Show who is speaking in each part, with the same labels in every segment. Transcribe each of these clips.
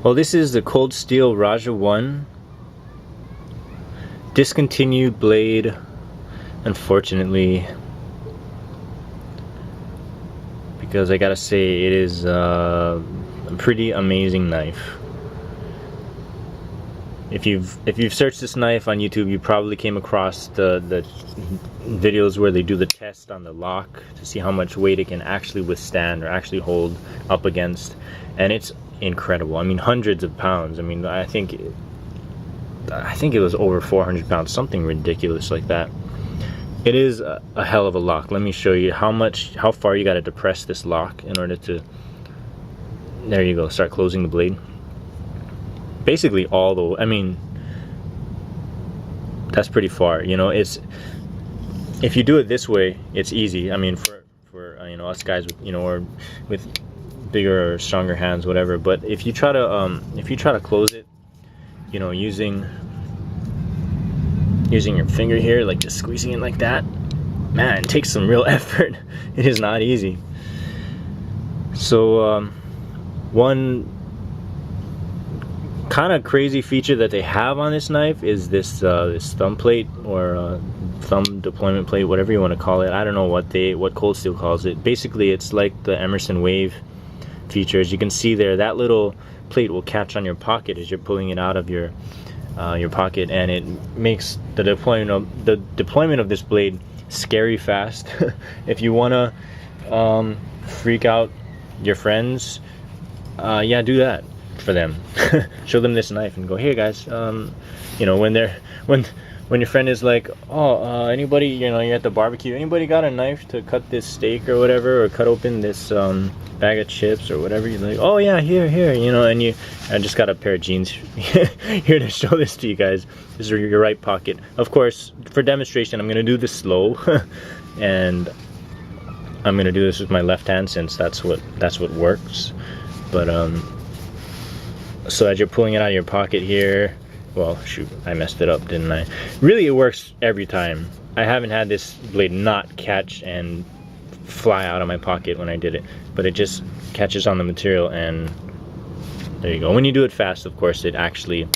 Speaker 1: Well, this is the Cold Steel Rajah 1 discontinued blade, unfortunately, because I gotta say it is a pretty amazing knife. If you've searched this knife on YouTube, you probably came across the videos where they do the test on the lock to see how much weight it can actually withstand or actually hold up against, and it's incredible. I mean, hundreds of pounds. I mean, I think it was over 400 pounds, something ridiculous like that. It is a hell of a lock. Let me show you how far you got to depress this lock in order to, there you go, start closing the blade. Basically all the, I mean, that's pretty far, you know. It's, if you do it this way, it's easy. I mean, for you know, us guys with, you know, or with bigger or stronger hands, whatever. But if you try to close it, you know, using your finger here, like just squeezing it like that, man, it takes some real effort. It is not easy. So one kind of crazy feature that they have on this knife is this thumb plate, or thumb deployment plate, whatever you want to call it. I don't know what Cold Steel calls it. Basically, it's like the Emerson Wave feature. As you can see there, that little plate will catch on your pocket as you're pulling it out of your pocket, and it makes the deployment of this blade scary fast. If you want to freak out your friends, yeah, do that for them. Show them this knife and go, hey guys, you know, when your friend is like, oh, anybody, you know, you're at the barbecue, anybody got a knife to cut this steak or whatever, or cut open this bag of chips or whatever? You're like, oh yeah, here, you know. And I just got a pair of jeans here to show this to you guys. This is your right pocket. Of course, for demonstration, I'm gonna do this slow, and I'm gonna do this with my left hand since that's what works. But so as you're pulling it out of your pocket here, well, shoot, I messed it up, didn't I? Really, it works every time. I haven't had this blade not catch and fly out of my pocket when I did it, but it just catches on the material, and there you go. When you do it fast, of course, it actually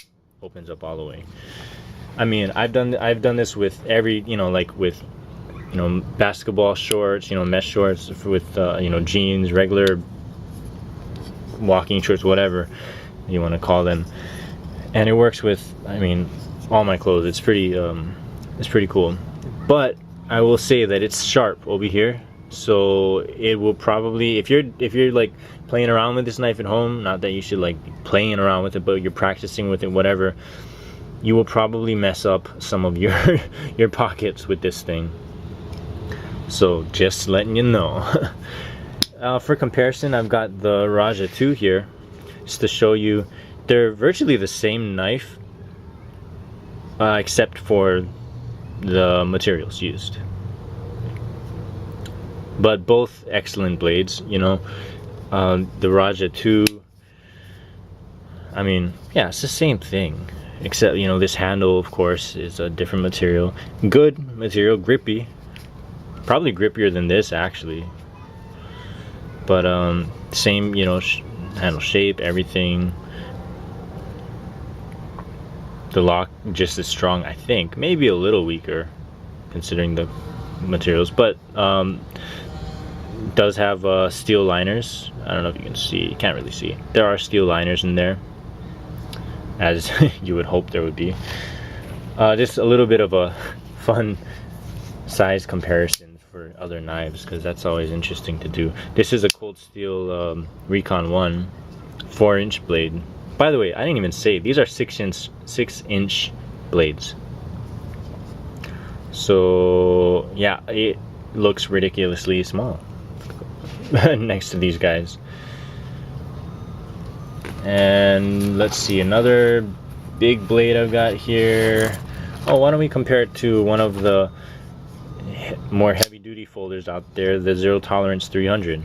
Speaker 1: opens up all the way. I mean, I've done this with every, you know, like with, you know, basketball shorts, you know, mesh shorts, with you know, jeans, regular walking shorts, whatever you want to call them, and it works with, I mean, all my clothes. It's pretty cool. But I will say that it's sharp over here, so it will probably, if you're like playing around with this knife at home, not that you should like be playing around with it, but you're practicing with it, whatever, you will probably mess up some of your pockets with this thing. So just letting you know. For comparison, I've got the Rajah 2 here, just to show you. They're virtually the same knife, except for the materials used. But both excellent blades, you know. The Rajah 2, I mean, yeah, it's the same thing, except, you know, this handle, of course, is a different material. Good material, grippy, probably grippier than this actually. But same, you know, handle shape, everything. The lock just as strong, I think, maybe a little weaker considering the materials, but does have steel liners. I don't know if you can see, you can't really see. There are steel liners in there, as you would hope there would be. Just a little bit of a fun size comparison for other knives, because that's always interesting to do. This is a Cold Steel Recon 1 4-inch blade. By the way, I didn't even say, these are 6-inch blades. So yeah, it looks ridiculously small next to these guys. And let's see, another big blade I've got here. Oh, why don't we compare it to one of the more heavy duty folders out there, the Zero Tolerance 300,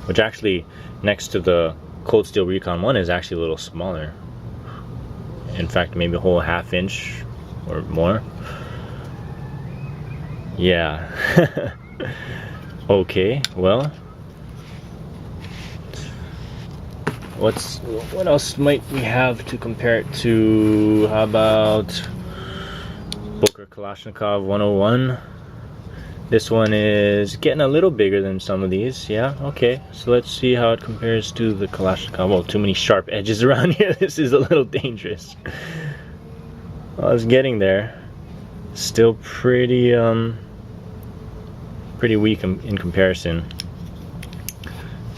Speaker 1: which actually, next to the Cold Steel Recon 1, is actually a little smaller. In fact, maybe a whole 1/2 inch or more. Yeah. Okay, well, what else might we have to compare it to? How about Booker Kalashnikov 101? This one is getting a little bigger than some of these. Yeah, okay. So let's see how it compares to the Kalashnikov. Well, too many sharp edges around here. This is a little dangerous. Well, I was getting there. Still pretty pretty weak in comparison.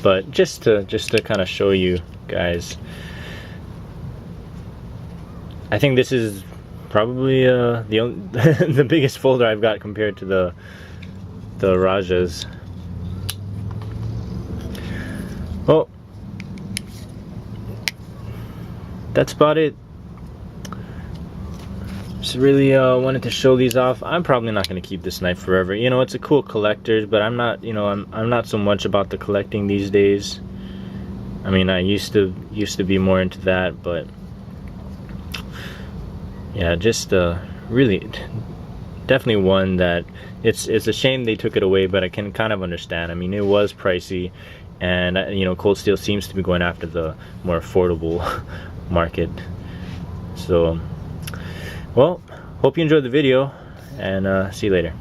Speaker 1: But just to kind of show you guys, I think this is probably the biggest folder I've got compared to the Rajahs. Well, that's about it. Just really wanted to show these off. I'm probably not going to keep this knife forever. You know, it's a cool collector's, but I'm not, you know, I'm not so much about the collecting these days. I mean, I used to be more into that, but yeah, just really definitely one that it's a shame they took it away, but I can kind of understand. I mean, it was pricey, and you know, Cold Steel seems to be going after the more affordable market. So well, hope you enjoyed the video, and see you later.